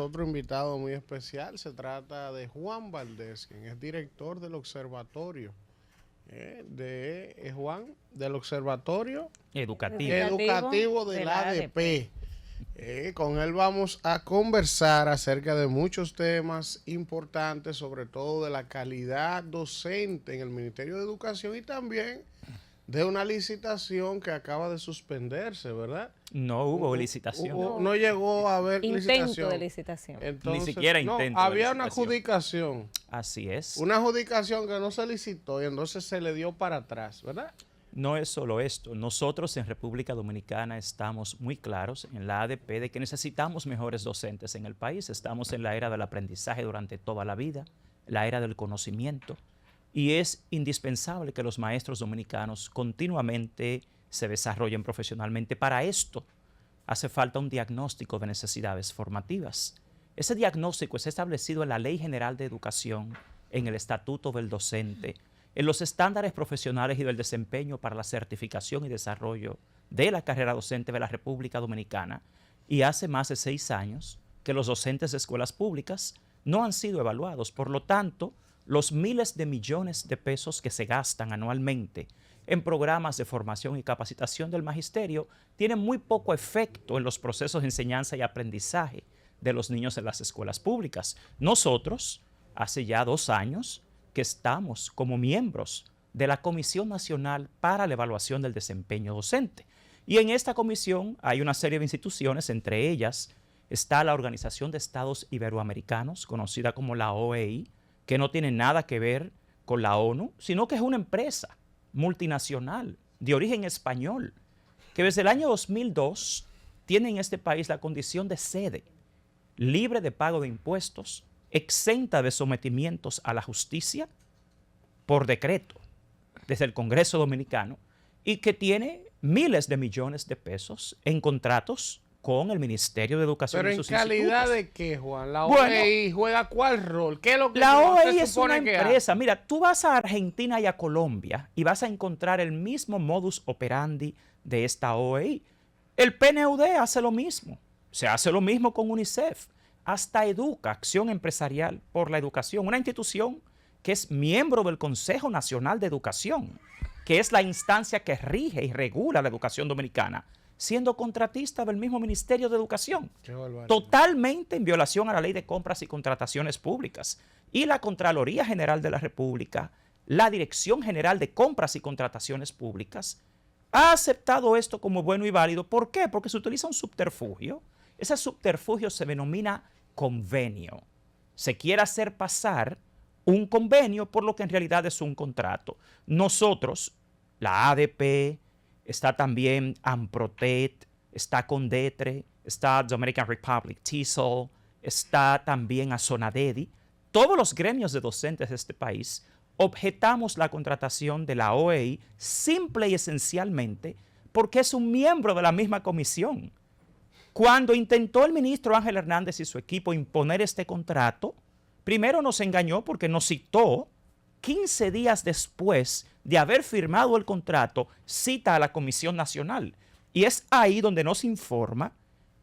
otro invitado muy especial. Se trata de Juan Valdés, quien es director del observatorio, Juan, del observatorio educativo de la ADP. Con él vamos a conversar acerca de muchos temas importantes, sobre todo de la calidad docente en el Ministerio de Educación y también de una licitación que acaba de suspenderse, ¿verdad? No hubo licitación. No llegó a haber intento de licitación. Entonces, ni siquiera intento. Había una adjudicación. Así es. Una adjudicación que no se licitó y entonces se le dio para atrás, ¿verdad? No es solo esto. Nosotros en República Dominicana estamos muy claros en la ADP de que necesitamos mejores docentes en el país. Estamos en la era del aprendizaje durante toda la vida, la era del conocimiento. Y es indispensable que los maestros dominicanos continuamente se desarrollen profesionalmente. Para esto hace falta un diagnóstico de necesidades formativas. Ese diagnóstico es establecido en la Ley General de Educación, en el Estatuto del Docente, en los estándares profesionales y del desempeño para la certificación y desarrollo de la carrera docente de la República Dominicana. Y hace más de 6 años que los docentes de escuelas públicas no han sido evaluados. Por lo tanto, los miles de millones de pesos que se gastan anualmente en programas de formación y capacitación del magisterio tienen muy poco efecto en los procesos de enseñanza y aprendizaje de los niños en las escuelas públicas. Nosotros, hace ya 2 años, que estamos como miembros de la Comisión Nacional para la Evaluación del Desempeño Docente. Y en esta comisión hay una serie de instituciones, entre ellas está la Organización de Estados Iberoamericanos, conocida como la OEI, que no tiene nada que ver con la ONU, sino que es una empresa multinacional de origen español, que desde el año 2002 tiene en este país la condición de sede, libre de pago de impuestos, exenta de sometimientos a la justicia por decreto desde el Congreso Dominicano y que tiene miles de millones de pesos en contratos con el Ministerio de Educación. ¿Pero y sus en calidad institutos. de qué, Juan? ¿La OEI juega cuál rol? ¿Qué es lo que la se OEI es supone una que empresa? Mira, tú vas a Argentina y a Colombia y vas a encontrar el mismo modus operandi de esta OEI. El PNUD hace lo mismo. Se hace lo mismo con UNICEF. Hasta Educa, Acción Empresarial por la Educación, una institución que es miembro del Consejo Nacional de Educación, que es la instancia que rige y regula la educación dominicana, siendo contratista del mismo Ministerio de Educación, totalmente en violación a la Ley de Compras y Contrataciones Públicas. Y la Contraloría General de la República, la Dirección General de Compras y Contrataciones Públicas, ha aceptado esto como bueno y válido. ¿Por qué? Porque se utiliza un subterfugio. Ese subterfugio se denomina convenio. Se quiere hacer pasar un convenio por lo que en realidad es un contrato. Nosotros, la ADP, está también AMPROTET, está CONDETRE, está Dominican Republic TESOL, está también ASONADEDI. Todos los gremios de docentes de este país objetamos la contratación de la OEI simple y esencialmente porque es un miembro de la misma comisión. Cuando intentó el ministro Ángel Hernández y su equipo imponer este contrato, primero nos engañó porque nos citó 15 días después de haber firmado el contrato, cita a la Comisión Nacional. Y es ahí donde nos informa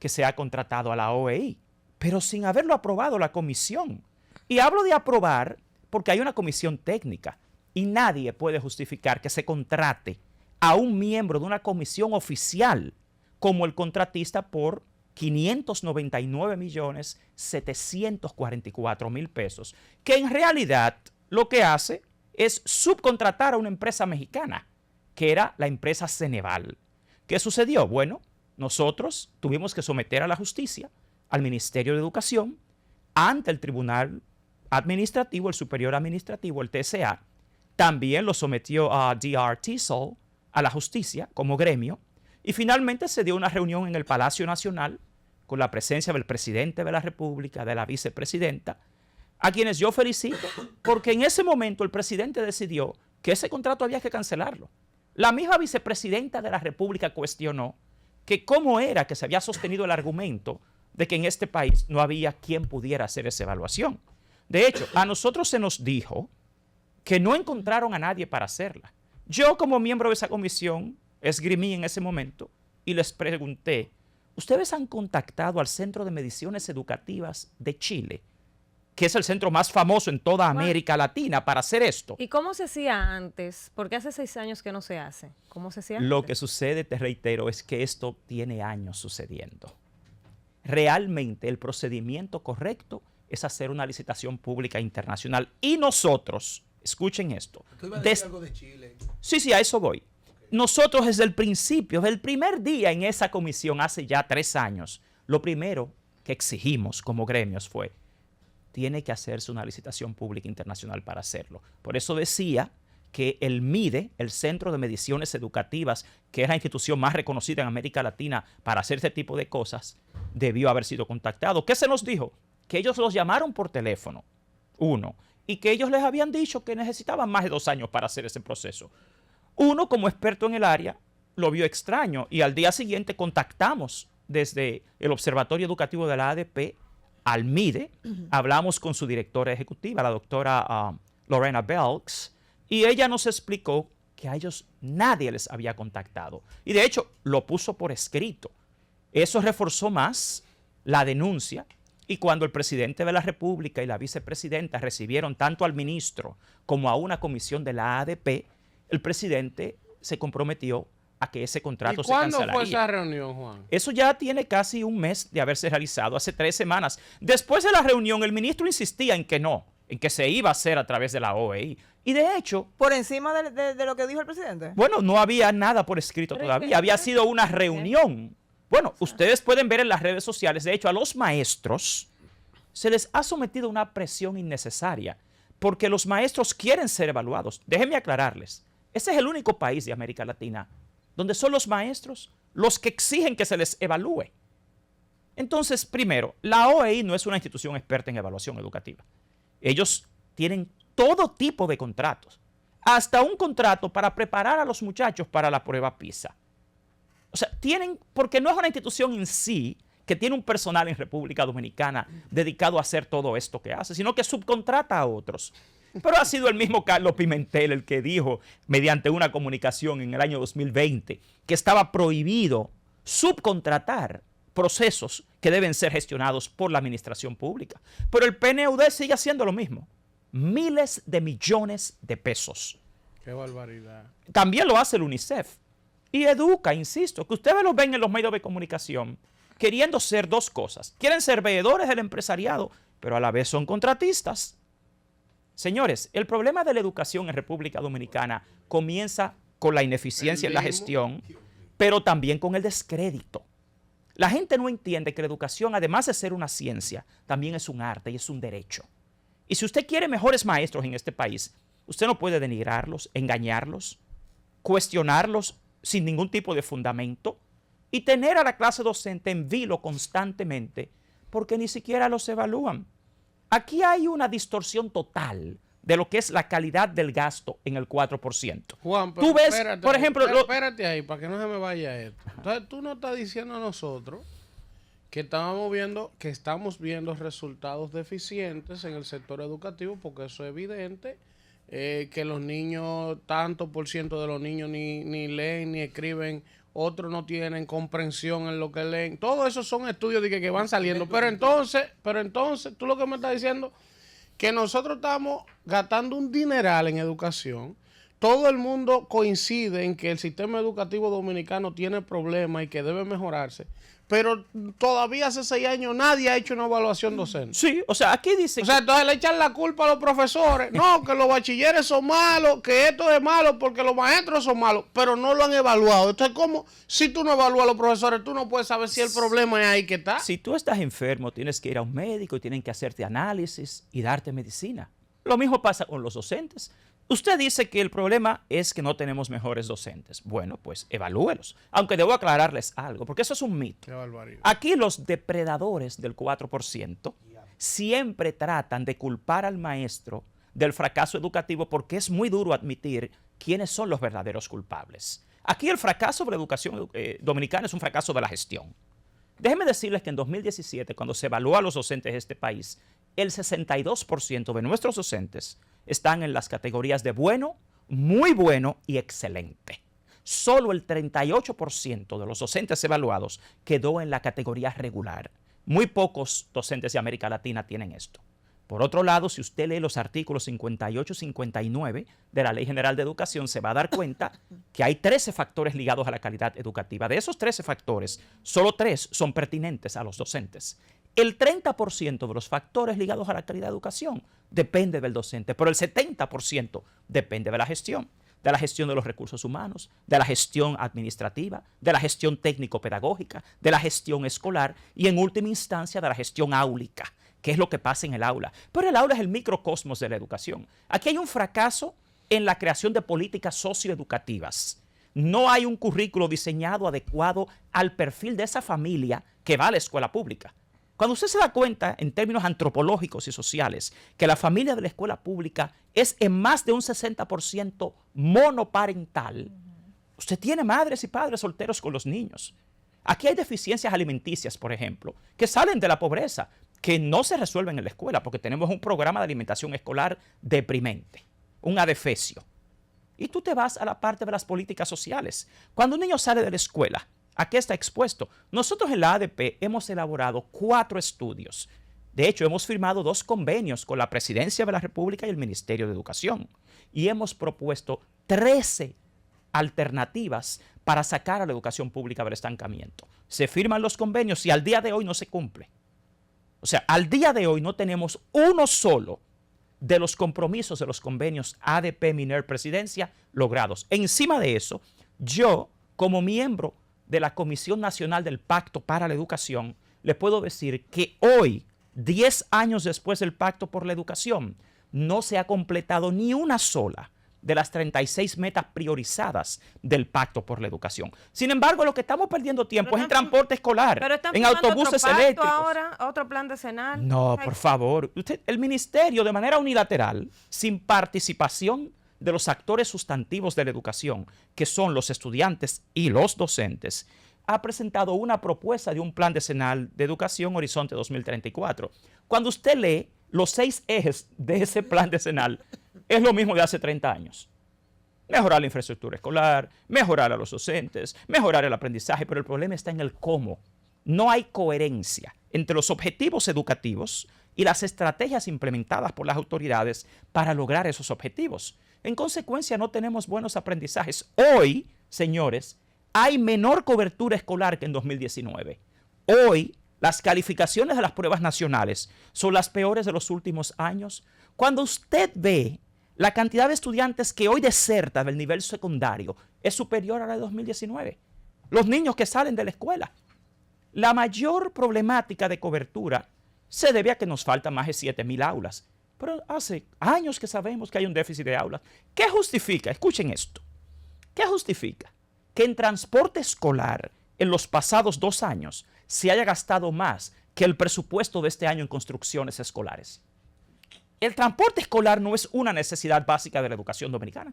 que se ha contratado a la OEI, pero sin haberlo aprobado la comisión. Y hablo de aprobar porque hay una comisión técnica y nadie puede justificar que se contrate a un miembro de una comisión oficial como el contratista por 599.744.000 pesos, que en realidad lo que hace es subcontratar a una empresa mexicana, que era la empresa Ceneval. ¿Qué sucedió? Bueno, nosotros tuvimos que someter a la justicia, al Ministerio de Educación, ante el Tribunal Administrativo, el Superior Administrativo, el TSA. También lo sometió a DR TESOL, a la justicia, como gremio. Y finalmente se dio una reunión en el Palacio Nacional con la presencia del presidente de la República, de la vicepresidenta, a quienes yo felicito porque en ese momento el presidente decidió que ese contrato había que cancelarlo. La misma vicepresidenta de la República cuestionó que cómo era que se había sostenido el argumento de que en este país no había quien pudiera hacer esa evaluación. De hecho, a nosotros se nos dijo que no encontraron a nadie para hacerla. Yo, como miembro de esa comisión, esgrimí en ese momento y les pregunté, ¿Ustedes han contactado al Centro de Mediciones Educativas de Chile, que es el centro más famoso en toda América Latina para hacer esto? ¿Y cómo se hacía antes? Porque hace 6 años que no se hace. ¿Cómo se hacía antes? Lo que sucede, te reitero, es que esto tiene años sucediendo. Realmente el procedimiento correcto es hacer una licitación pública internacional. Y nosotros, escuchen esto. ¿Tú ibas a decir algo de Chile? Sí, a eso voy. Okay. Nosotros desde el principio, desde el primer día en esa comisión, hace ya 3 años, lo primero que exigimos como gremios fue, tiene que hacerse una licitación pública internacional para hacerlo. Por eso decía que el MIDE, el Centro de Mediciones Educativas, que es la institución más reconocida en América Latina para hacer este tipo de cosas, debió haber sido contactado. ¿Qué se nos dijo? Que ellos los llamaron por teléfono, uno, y que ellos les habían dicho que necesitaban más de 2 años para hacer ese proceso. Uno, como experto en el área, lo vio extraño y al día siguiente contactamos desde el Observatorio Educativo de la ADP al MIDE, hablamos con su directora ejecutiva, la doctora Lorena Belks, y ella nos explicó que a ellos nadie les había contactado. Y de hecho, lo puso por escrito. Eso reforzó más la denuncia. Y cuando el presidente de la República y la vicepresidenta recibieron tanto al ministro como a una comisión de la ADP, el presidente se comprometió a que ese contrato se cancelaría. ¿Y cuándo fue esa reunión, Juan? Eso ya tiene casi un mes de haberse realizado, hace 3 semanas. Después de la reunión, el ministro insistía en que no, en que se iba a hacer a través de la OEI. Y de hecho... ¿Por encima de lo que dijo el presidente? Bueno, no había nada por escrito todavía. Había sido una reunión. Bueno, ustedes pueden ver en las redes sociales, de hecho, a los maestros se les ha sometido una presión innecesaria porque los maestros quieren ser evaluados. Déjenme aclararles, ese es el único país de América Latina donde son los maestros los que exigen que se les evalúe. Entonces, primero, la OEI no es una institución experta en evaluación educativa. Ellos tienen todo tipo de contratos, hasta un contrato para preparar a los muchachos para la prueba PISA. O sea, porque no es una institución en sí que tiene un personal en República Dominicana dedicado a hacer todo esto que hace, sino que subcontrata a otros. Pero ha sido el mismo Carlos Pimentel el que dijo, mediante una comunicación en el año 2020, que estaba prohibido subcontratar procesos que deben ser gestionados por la administración pública. Pero el PNUD sigue haciendo lo mismo. Miles de millones de pesos. ¡Qué barbaridad! También lo hace el UNICEF. Y educa, insisto, que ustedes lo ven en los medios de comunicación queriendo ser 2 cosas. Quieren ser veedores del empresariado, pero a la vez son contratistas. Señores, el problema de la educación en República Dominicana comienza con la ineficiencia en la gestión, pero también con el descrédito. La gente no entiende que la educación, además de ser una ciencia, también es un arte y es un derecho. Y si usted quiere mejores maestros en este país, usted no puede denigrarlos, engañarlos, cuestionarlos sin ningún tipo de fundamento y tener a la clase docente en vilo constantemente porque ni siquiera los evalúan. Aquí hay una distorsión total de lo que es la calidad del gasto en el 4%. Juan, pero tú ves, espérate, por ejemplo... espérate ahí, para que no se me vaya esto. Entonces, tú nos estás diciendo a nosotros que estamos viendo resultados deficientes en el sector educativo, porque eso es evidente, que los niños, tanto por ciento de los niños ni leen ni escriben, otros no tienen comprensión en lo que leen. Todo eso son estudios de que van saliendo. Pero entonces, tú lo que me estás diciendo, que nosotros estamos gastando un dineral en educación. Todo el mundo coincide en que el sistema educativo dominicano tiene problemas y que debe mejorarse. Pero todavía hace 6 años nadie ha hecho una evaluación docente. Sí, o sea, aquí dice... O sea, entonces le echan la culpa a los profesores. No, que los bachilleres son malos, que esto es malo porque los maestros son malos, pero no lo han evaluado. Entonces, ¿cómo? Si tú no evalúas a los profesores, tú no puedes saber si el problema es ahí que está. Si tú estás enfermo, tienes que ir a un médico y tienen que hacerte análisis y darte medicina. Lo mismo pasa con los docentes. Usted dice que el problema es que no tenemos mejores docentes. Bueno, pues evalúelos. Aunque debo aclararles algo, porque eso es un mito. Qué barbaridad. Aquí los depredadores del 4% siempre tratan de culpar al maestro del fracaso educativo porque es muy duro admitir quiénes son los verdaderos culpables. Aquí el fracaso de la educación dominicana es un fracaso de la gestión. Déjenme decirles que en 2017, cuando se evaluó a los docentes de este país, el 62% de nuestros docentes están en las categorías de bueno, muy bueno y excelente. solo el 38% de los docentes evaluados quedó en la categoría regular. Muy pocos docentes de América Latina tienen esto. Por otro lado, si usted lee los artículos 58 y 59 de la Ley General de Educación, se va a dar cuenta que hay 13 factores ligados a la calidad educativa. De esos 13 factores, solo 3 son pertinentes a los docentes. El 30% de los factores ligados a la calidad de educación depende del docente, pero el 70% depende de la gestión de los recursos humanos, de la gestión administrativa, de la gestión técnico-pedagógica, de la gestión escolar y en última instancia de la gestión áulica, que es lo que pasa en el aula. Pero el aula es el microcosmos de la educación. Aquí hay un fracaso en la creación de políticas socioeducativas. No hay un currículo diseñado adecuado al perfil de esa familia que va a la escuela pública. Cuando usted se da cuenta, en términos antropológicos y sociales, que la familia de la escuela pública es en más de un 60% monoparental, usted tiene madres y padres solteros con los niños. Aquí hay deficiencias alimenticias, por ejemplo, que salen de la pobreza, que no se resuelven en la escuela, porque tenemos un programa de alimentación escolar deprimente, un adefesio. Y tú te vas a la parte de las políticas sociales. Cuando un niño sale de la escuela, ¿a qué está expuesto? Nosotros en la ADP hemos elaborado 4 estudios. De hecho, hemos firmado 2 convenios con la Presidencia de la República y el Ministerio de Educación. Y hemos propuesto 13 alternativas para sacar a la educación pública del estancamiento. Se firman los convenios y al día de hoy no se cumple. O sea, al día de hoy no tenemos uno solo de los compromisos de los convenios ADP, MINER, Presidencia logrados. Encima de eso, yo, como miembro de la Comisión Nacional del Pacto para la Educación, le puedo decir que hoy, 10 años después del Pacto por la Educación, no se ha completado ni una sola de las 36 metas priorizadas del Pacto por la Educación. Sin embargo, lo que estamos perdiendo tiempo es en transporte escolar, en autobuses eléctricos. Ahora, otro plan decenal. No, por favor. El ministerio, de manera unilateral, sin participación de los actores sustantivos de la educación, que son los estudiantes y los docentes, ha presentado una propuesta de un plan decenal de educación Horizonte 2034. Cuando usted lee los 6 ejes de ese plan decenal, es lo mismo de hace 30 años. Mejorar la infraestructura escolar, mejorar a los docentes, mejorar el aprendizaje, pero el problema está en el cómo. No hay coherencia entre los objetivos educativos y las estrategias implementadas por las autoridades para lograr esos objetivos. En consecuencia, no tenemos buenos aprendizajes. Hoy, señores, hay menor cobertura escolar que en 2019. Hoy, las calificaciones de las pruebas nacionales son las peores de los últimos años. Cuando usted ve la cantidad de estudiantes que hoy deserta del nivel secundario, es superior a la de 2019. Los niños que salen de la escuela. La mayor problemática de cobertura se debe a que nos faltan más de 7,000 aulas. Pero hace años que sabemos que hay un déficit de aulas. ¿Qué justifica? Escuchen esto. ¿Qué justifica que en transporte escolar en los pasados 2 años se haya gastado más que el presupuesto de este año en construcciones escolares? El transporte escolar no es una necesidad básica de la educación dominicana.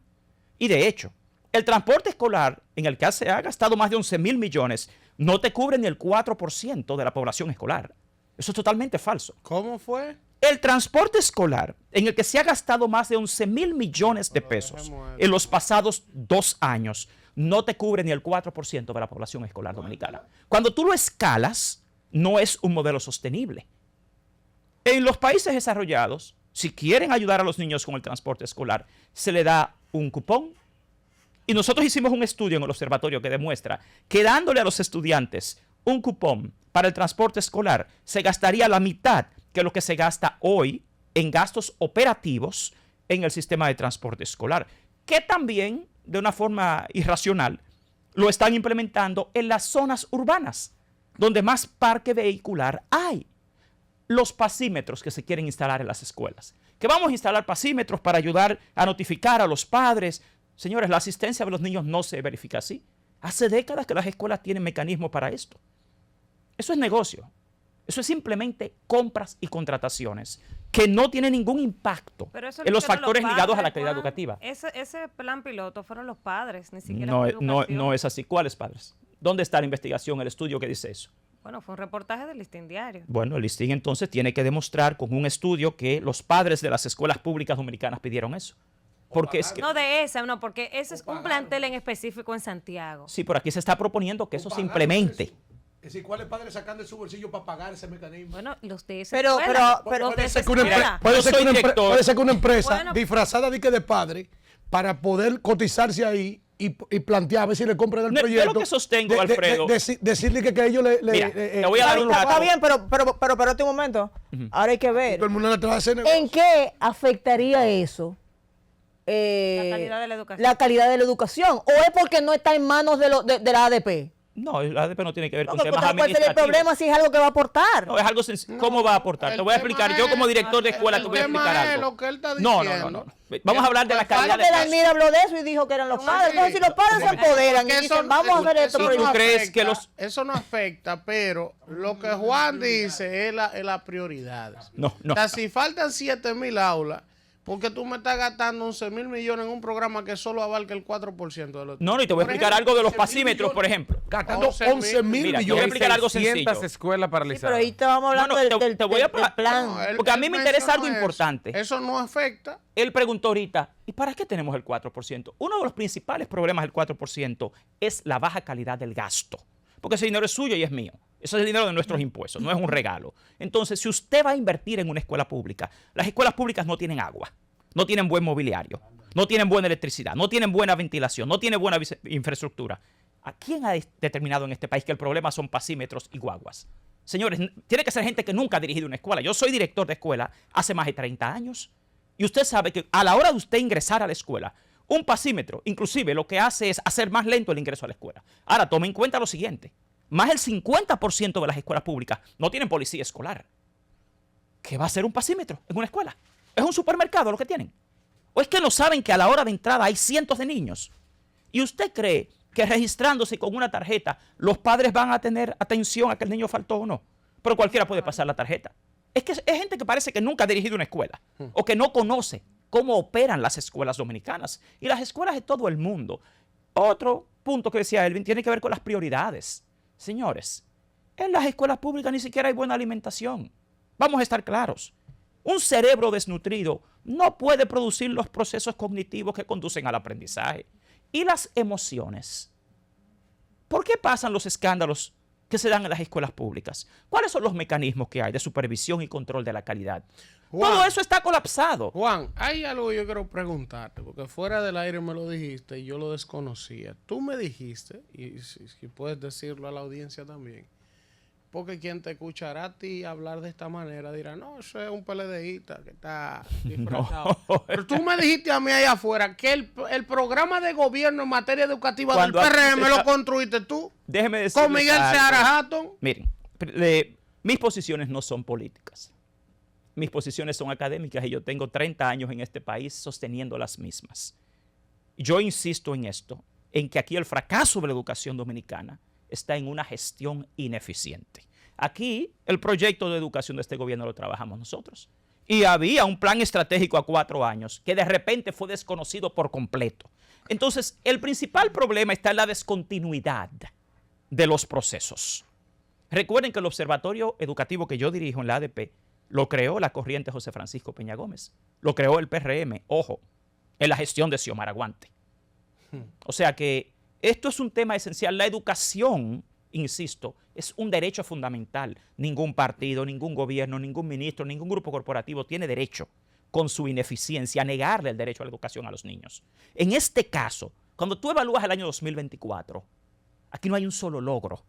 Y de hecho, el transporte escolar en el que se ha gastado más de 11,000 millones no te cubre ni el 4% de la población escolar. Eso es totalmente falso. ¿Cómo fue? El transporte escolar en el que se ha gastado más de 11,000 millones de pesos en los pasados 2 años no te cubre ni el 4% de la población escolar dominicana. Cuando tú lo escalas, no es un modelo sostenible. En los países desarrollados, si quieren ayudar a los niños con el transporte escolar, se le da un cupón. Y nosotros hicimos un estudio en el observatorio que demuestra que dándole a los estudiantes un cupón para el transporte escolar, se gastaría la mitad que lo que se gasta hoy en gastos operativos en el sistema de transporte escolar, que también, de una forma irracional, lo están implementando en las zonas urbanas, donde más parque vehicular hay. Los pasímetros que se quieren instalar en las escuelas. Que vamos a instalar pasímetros para ayudar a notificar a los padres. Señores, la asistencia de los niños no se verifica así. Hace décadas que las escuelas tienen mecanismos para esto. Eso es negocio. Eso es simplemente compras y contrataciones que no tienen ningún impacto en los factores ligados a la calidad educativa. Ese plan piloto fueron los padres, ni siquiera no es así. ¿Cuáles padres? ¿Dónde está la investigación, el estudio que dice eso? Bueno, fue un reportaje del Listín Diario. Bueno, el Listín entonces tiene que demostrar con un estudio que los padres de las escuelas públicas dominicanas pidieron eso. Porque es que, No de esa, no, porque ese es un plantel en específico en Santiago. sí, por aquí se está proponiendo que eso se implemente. Es decir, ¿cuáles padres sacan de su bolsillo para pagar ese mecanismo? Bueno, los de esa Pero- escuela, pero- los de puede esa ser que una escuela. puede Yo ser que soy una director. puede ser que una empresa Bueno. disfrazada de padre para poder cotizarse ahí y plantear a ver si le compran el No, yo proyecto. lo que sostengo, Alfredo. Decirle que ellos Mira, te voy a dar un Está dato. bien, pero espérate un momento. Ahora hay que ver todo el mundo le trae a hacer negocio. ¿En qué afectaría eso? La calidad de la educación. La calidad de la educación. ¿O es porque no está en manos de la ADP? No, el ADP no tiene que ver con Porque temas ¿cuál sería el administrativos. problema si es algo que va a aportar? No, es algo sencillo. ¿Cómo va a aportar? Te voy a explicar. Yo como director de escuela te voy a explicar algo. Lo que él está No. diciendo. Vamos a hablar de la calidad de Porque clase. Dalmir habló de eso y dijo que eran los padres. Entonces, si los padres se empoderan y Porque dicen, vamos a hacer esto, ¿Y pero tú yo- crees que los- Eso no afecta, pero lo que Juan dice es las prioridades. No. O sea, si faltan 7,000 aulas, porque tú me estás gastando 11,000 millones en un programa que solo abarca el 4% de los... No, y te voy a Por explicar ejemplo, algo de los 11,000 pasímetros, por millones. ejemplo. Gastando 11,000. 11,000 Mira, yo voy a millones. explicar algo sencillo. 600 escuelas Sí, paralizadas. pero ahí estábamos hablando No, del te voy a del plan. No, él- Porque a él mí me interesa algo mencionó importante. Eso no afecta. Él preguntó ahorita, ¿y para qué tenemos el 4%? Uno de los principales problemas del 4% es la baja calidad del gasto. Porque ese dinero es suyo y es mío. Eso es el dinero de nuestros impuestos, no es un regalo. Entonces, si usted va a invertir en una escuela pública, las escuelas públicas no tienen agua, no tienen buen mobiliario, no tienen buena electricidad, no tienen buena ventilación, no tienen buena infraestructura. ¿A quién ha determinado en este país que el problema son pasímetros y guaguas? Señores, tiene que ser gente que nunca ha dirigido una escuela. Yo soy director de escuela hace más de 30 años. Y usted sabe que a la hora de usted ingresar a la escuela, un pasímetro, inclusive, lo que hace es hacer más lento el ingreso a la escuela. Ahora, tome en cuenta lo siguiente. Más del 50% de las escuelas públicas no tienen policía escolar. ¿Qué va a hacer un pasímetro en una escuela? ¿Es un supermercado lo que tienen? ¿O es que no saben que a la hora de entrada hay cientos de niños? ¿Y usted cree que registrándose con una tarjeta los padres van a tener atención a que el niño faltó o no? Pero cualquiera puede pasar la tarjeta. Es que es gente que parece que nunca ha dirigido una escuela o que no conoce cómo operan las escuelas dominicanas y las escuelas de todo el mundo. Otro punto que decía Elvin tiene que ver con las prioridades. Señores, en las escuelas públicas ni siquiera hay buena alimentación. Vamos a estar claros. Un cerebro desnutrido no puede producir los procesos cognitivos que conducen al aprendizaje. Y las emociones. ¿Por qué pasan los escándalos que se dan en las escuelas públicas? ¿Cuáles son los mecanismos que hay de supervisión y control de la calidad? Juan, Todo eso está colapsado. Juan, hay algo que yo quiero preguntarte, porque fuera del aire me lo dijiste y yo lo desconocía. Tú me dijiste, y si puedes decirlo a la audiencia también, porque quien te escuchará a ti hablar de esta manera dirá, no, eso es un PLDista que está disfrazado. No. Pero tú me dijiste a mí allá afuera que el programa de gobierno en materia educativa Cuando del aquí PRM se lo está- construiste construiste tú Déjeme decir. con Miguel Seara Hatton. Miren, mis posiciones no son políticas. Mis posiciones son académicas y yo tengo 30 años en este país sosteniendo las mismas. Yo insisto en esto, en que aquí el fracaso de la educación dominicana está en una gestión ineficiente. Aquí el proyecto de educación de este gobierno lo trabajamos nosotros. Y había un plan estratégico a 4 años que de repente fue desconocido por completo. Entonces, el principal problema está en la descontinuidad de los procesos. Recuerden que el observatorio educativo que yo dirijo en la ADP lo creó la corriente José Francisco Peña Gómez. Lo creó el PRM, ojo, en la gestión de Xiomara Guante. O sea que esto es un tema esencial. La educación, insisto, es un derecho fundamental. Ningún partido, ningún gobierno, ningún ministro, ningún grupo corporativo tiene derecho, con su ineficiencia, a negarle el derecho a la educación a los niños. En este caso, cuando tú evalúas el año 2024, aquí no hay un solo logro.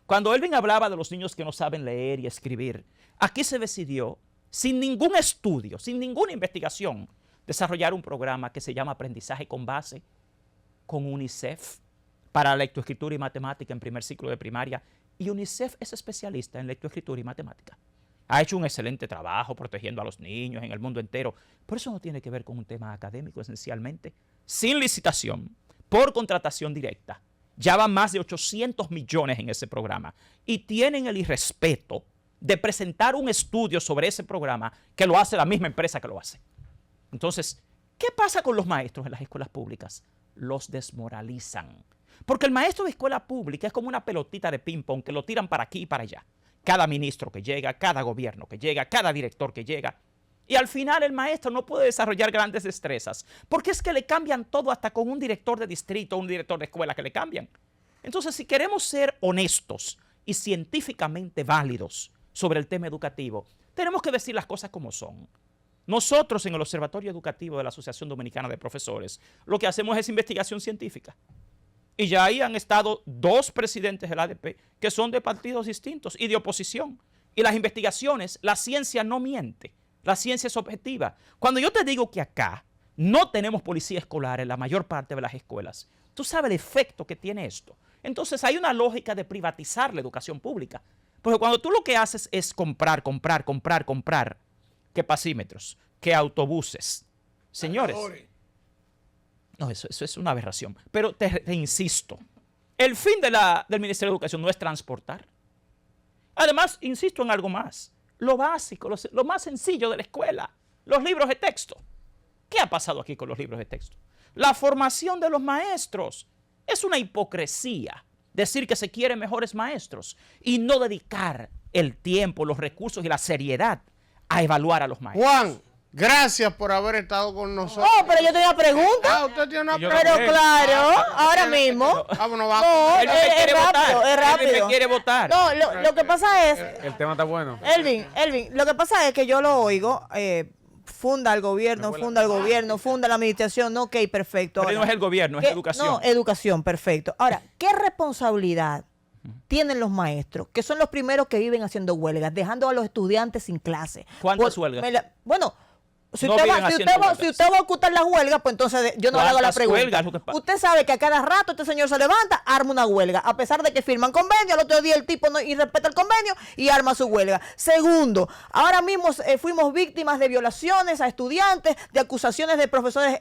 Cuando Elvin hablaba de los niños que no saben leer y escribir, aquí se decidió, sin ningún estudio, sin ninguna investigación, desarrollar un programa que se llama Aprendizaje con Base, con UNICEF, para lectoescritura y matemática en primer ciclo de primaria. Y UNICEF es especialista en lectoescritura y matemática. Ha hecho un excelente trabajo protegiendo a los niños en el mundo entero. Pero eso no tiene que ver con un tema académico esencialmente. Sin licitación, por contratación directa. Ya van más de 800 millones en ese programa. Y tienen el irrespeto de presentar un estudio sobre ese programa que lo hace la misma empresa que lo hace. Entonces, ¿qué pasa con los maestros en las escuelas públicas? Los desmoralizan. Porque el maestro de escuela pública es como una pelotita de ping-pong que lo tiran para aquí y para allá. Cada ministro que llega, cada gobierno que llega, cada director que llega. Y al final el maestro no puede desarrollar grandes destrezas, porque es que le cambian todo hasta con un director de distrito, un director de escuela que le cambian. Entonces, si queremos ser honestos y científicamente válidos sobre el tema educativo, tenemos que decir las cosas como son. Nosotros en el Observatorio Educativo de la Asociación Dominicana de Profesores, lo que hacemos es investigación científica. Y ya ahí han estado 2 presidentes del ADP que son de partidos distintos y de oposición. Y las investigaciones, la ciencia no miente, la ciencia es objetiva. Cuando yo te digo que acá no tenemos policía escolar en la mayor parte de las escuelas, tú sabes el efecto que tiene esto. Entonces hay una lógica de privatizar la educación pública. Porque cuando tú lo que haces es comprar, ¿qué pasímetros? ¿Qué autobuses? Señores, no, eso es una aberración. Pero te insisto, el fin del Ministerio de Educación no es transportar. Además, insisto en algo más. Lo básico, lo más sencillo de la escuela, los libros de texto. ¿Qué ha pasado aquí con los libros de texto? La formación de los maestros. Es una hipocresía decir que se quieren mejores maestros y no dedicar el tiempo, los recursos y la seriedad a evaluar a los maestros. Juan, gracias por haber estado con nosotros. Oh, pero yo tenía preguntas. Usted tiene una Pero claro, ahora mismo. Vámonos, No, Él me quiere votar. es rápido. Él me quiere votar. No, lo que pasa es, El tema está bueno. Elvin, lo que pasa es que yo lo oigo, funda el gobierno, funda la administración, ok, perfecto. Pero no es el gobierno, es educación. No, educación, perfecto. Ahora, ¿qué responsabilidad tienen los maestros, que son los primeros que viven haciendo huelgas, dejando a los estudiantes sin clase? ¿Cuántas huelgas? Bueno, si No usted viven va a ocultar las huelgas, pues entonces yo no le hago la ¿Cuántas pregunta. huelgas? Lo que pasa. Usted sabe que a cada rato este señor se levanta, arma una huelga, a pesar de que firman convenio, al otro día el tipo no y respeta el convenio y arma su huelga. Segundo, ahora mismo fuimos víctimas de violaciones a estudiantes, de acusaciones de profesores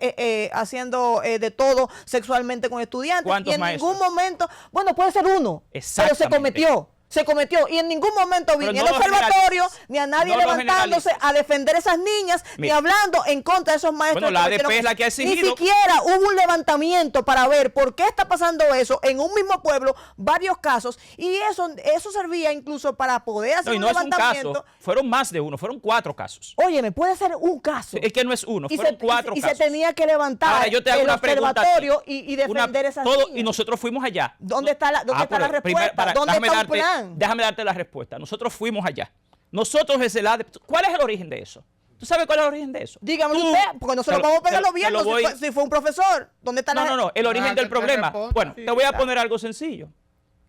haciendo de todo sexualmente con estudiantes. ¿Cuántos y en maestros? ningún momento, bueno, puede ser uno, pero se cometió y en ningún momento vi Pero ni no el lo observatorio generalices. ni a nadie No lo levantándose generalices. a defender a esas niñas ni Mira. hablando en contra de esos maestros. Bueno, la que ADP cometieron- es la que ha Ni exigido. siquiera hubo un levantamiento para ver por qué está pasando eso en un mismo pueblo, varios casos, y eso servía incluso para poder hacer No, y un no es un levantamiento. caso, fueron más de uno, fueron 4 casos. Óyeme, puede ser un caso. Es que no es uno, Y fueron se, 4 y casos. se tenía que levantar Ahora, yo te hago el una pregunta a ti. observatorio y defender esas niñas. Y nosotros fuimos allá. ¿Dónde está la pero respuesta? ¿Dónde déjame está un plan? Déjame darte la respuesta. Nosotros fuimos allá. Nosotros desde el ADP. ¿Cuál es el origen de eso? ¿Tú sabes cuál es el origen de eso? Dígame Tú- usted, porque no se lo te vamos a pegar te al gobierno te lo voy- si fue un profesor. ¿Dónde está la No. El origen que del te problema. responda. Bueno, Sí, te voy a poner algo sencillo.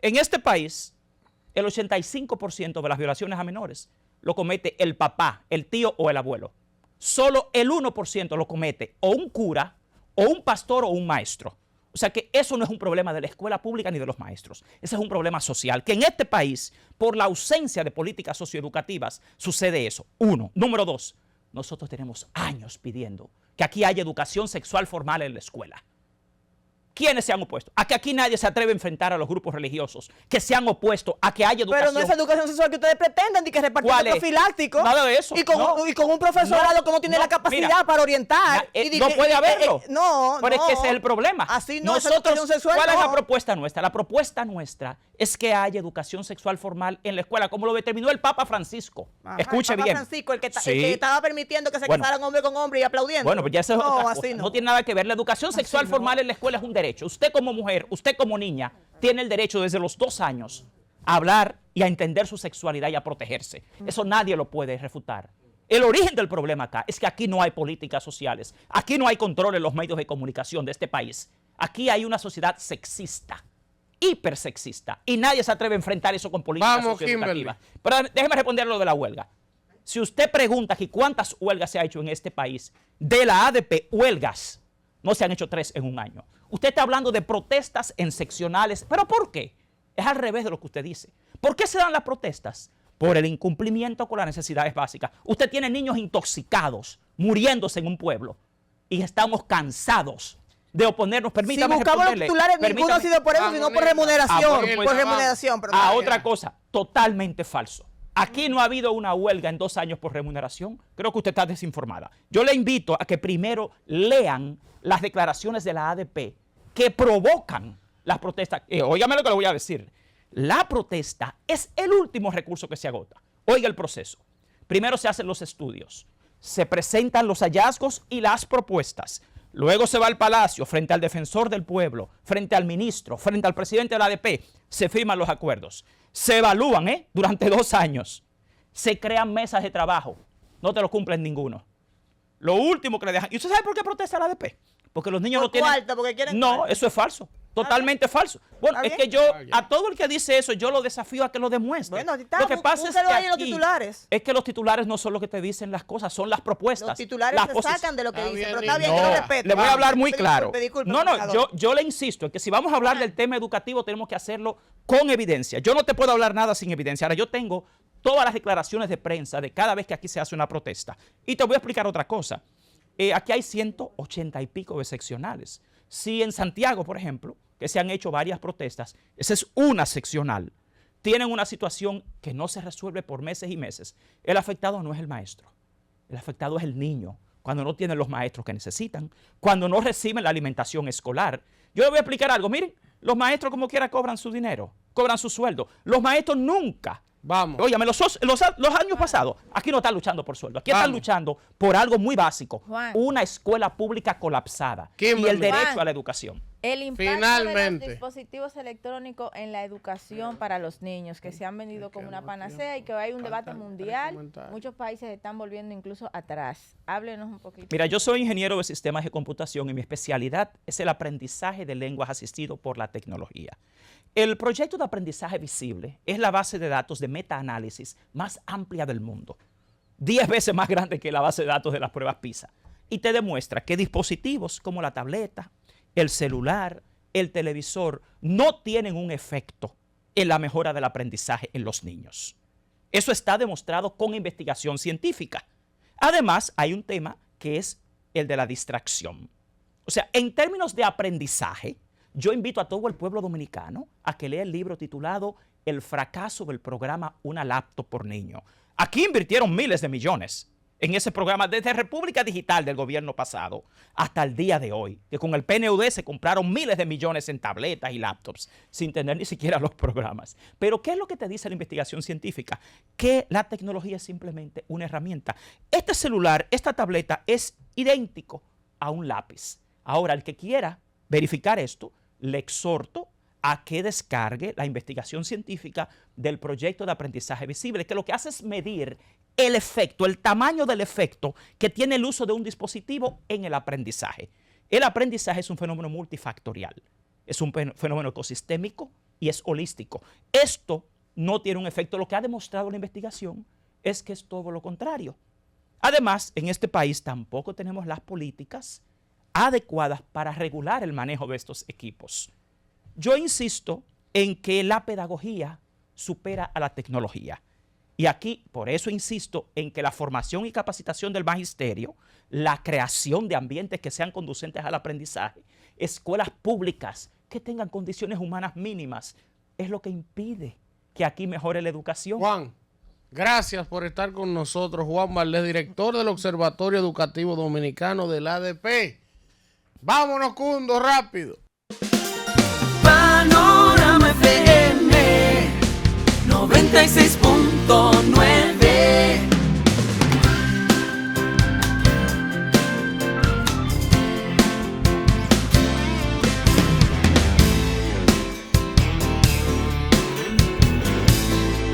En este país, el 85% de las violaciones a menores lo comete el papá, el tío o el abuelo. Solo el 1% lo comete o un cura, o un pastor o un maestro. O sea que eso no es un problema de la escuela pública ni de los maestros. Ese es un problema social. Que en este país, por la ausencia de políticas socioeducativas, sucede eso. 1. Número 2. Nosotros tenemos años pidiendo que aquí haya educación sexual formal en la escuela. ¿Quiénes se han opuesto? A que aquí nadie se atreve a enfrentar a los grupos religiosos que se han opuesto a que haya educación. Pero no es educación sexual que ustedes pretenden, ni que repartir ¿Cuál es? profiláctico. Nada de eso, Y con, no. y con un profesorado No, que no tiene no, la capacidad mira, para orientar. No puede haberlo. No, Pero no. es que ese es el problema. Así no es Nosotros, educación sexual. ¿cuál es no. la propuesta nuestra? La propuesta nuestra es que haya educación sexual formal en la escuela, como lo determinó el Papa Francisco. Ajá, Escuche el Papa bien. Francisco, el que Sí. estaba permitiendo que se Bueno. casaran hombre con hombre y aplaudiendo. Bueno, pues ya eso es otra cosa. así No tiene nada que ver. La educación sexual formal en la escuela es un derecho. Usted como mujer, usted como niña, tiene el derecho desde los 2 años a hablar y a entender su sexualidad y a protegerse. Eso nadie lo puede refutar. El origen del problema acá es que aquí no hay políticas sociales. Aquí no hay control en los medios de comunicación de este país. Aquí hay una sociedad sexista, hipersexista, y nadie se atreve a enfrentar eso con políticas Vamos, socioeducativas. Pero déjeme responder lo de la huelga. Si usted pregunta aquí cuántas huelgas se ha hecho en este país, de la ADP, huelgas, no se han hecho 3 en un año. Usted está hablando de protestas en seccionales. ¿Pero por qué? Es al revés de lo que usted dice. ¿Por qué se dan las protestas? Por el incumplimiento con las necesidades básicas. Usted tiene niños intoxicados, muriéndose en un pueblo, y estamos cansados de oponernos. Si Permítame buscamos los responderle. titulares, ninguno ha Permítame. sido por eso, sino por remuneración. Por remuneración, perdón. Otra cosa, totalmente falso. Aquí no ha habido una huelga en 2 años por remuneración. Creo que usted está desinformada. Yo le invito a que primero lean las declaraciones de la ADP que provocan las protestas. Óigame lo que le voy a decir. La protesta es el último recurso que se agota. Oiga el proceso. Primero se hacen los estudios. se presentan los hallazgos y las propuestas. Luego se va al Palacio, frente al defensor del pueblo, frente al ministro, frente al presidente de la ADP, se firman los acuerdos. Se evalúan durante 2 años. Se crean mesas de trabajo. No te lo cumplen ninguno. Lo último que le dejan. ¿Y usted sabe por qué protesta la ADP? Porque los niños no tienen. Porque quieren no, cuarto. Eso es falso. Totalmente falso. Bueno, es que yo, a todo el que dice eso, yo lo desafío a que lo demuestre. Bueno, lo que pasa es que ahí en los titulares. Es que los titulares no son lo que te dicen las cosas, son las propuestas. Los titulares se sacan de lo que dicen, pero está bien, no, que lo respeto. Le voy a hablar muy claro. Disculpe, Yo le insisto en que si vamos a hablar del tema educativo, tenemos que hacerlo con evidencia. Yo no te puedo hablar nada sin evidencia. Ahora, yo tengo todas las declaraciones de prensa de cada vez que aquí se hace una protesta. Y te voy a explicar otra cosa. Aquí hay 180 y pico de seccionales. Si en Santiago, por ejemplo, que se han hecho varias protestas, esa es una seccional, tienen una situación que no se resuelve por meses y meses. El afectado no es el maestro, el afectado es el niño, cuando no tienen los maestros que necesitan, cuando no reciben la alimentación escolar. Yo les voy a explicar algo, miren, los maestros como quiera cobran su dinero, cobran su sueldo. Los maestros nunca. Vamos. Óyame, los años pasados, aquí no están luchando por sueldo, aquí están luchando por algo muy básico, una escuela pública colapsada y el derecho a la educación. El impacto de los dispositivos electrónicos en la educación para los niños, que se han vendido como una panacea y que hay un debate mundial. Muchos países están volviendo incluso atrás. Háblenos un poquito. Mira, yo soy ingeniero de sistemas de computación y mi especialidad es el aprendizaje de lenguas asistido por la tecnología. El proyecto de aprendizaje visible es la base de datos de metaanálisis más amplia del mundo. 10 veces más grande que la base de datos de las pruebas PISA. Y te demuestra que dispositivos como la tableta, el celular, el televisor, no tienen un efecto en la mejora del aprendizaje en los niños. Eso está demostrado con investigación científica. Además, hay un tema que es el de la distracción. O sea, en términos de aprendizaje, yo invito a todo el pueblo dominicano a que lea el libro titulado El fracaso del programa Una laptop por niño. Aquí invirtieron miles de millones en ese programa desde República Digital del gobierno pasado hasta el día de hoy, que con el PNUD se compraron miles de millones en tabletas y laptops sin tener ni siquiera los programas. Pero ¿qué es lo que te dice la investigación científica? Que la tecnología es simplemente una herramienta. Este celular, esta tableta es idéntico a un lápiz. Ahora, el que quiera verificar esto, le exhorto a que descargue la investigación científica del proyecto de aprendizaje visible, que lo que hace es medir el efecto, el tamaño del efecto que tiene el uso de un dispositivo en el aprendizaje. El aprendizaje es un fenómeno multifactorial, es un fenómeno ecosistémico y es holístico. Esto no tiene un efecto. Lo que ha demostrado la investigación es que es todo lo contrario. Además, en este país tampoco tenemos las políticas adecuadas para regular el manejo de estos equipos. Yo insisto en que la pedagogía supera a la tecnología. Y aquí, por eso insisto en que la formación y capacitación del magisterio, la creación de ambientes que sean conducentes al aprendizaje, escuelas públicas que tengan condiciones humanas mínimas, es lo que impide que aquí mejore la educación. Juan, gracias por estar con nosotros. Juan Valdés, director del Observatorio Educativo Dominicano del ADP. Vámonos, Cundo, rápido. Panorama FM 96.9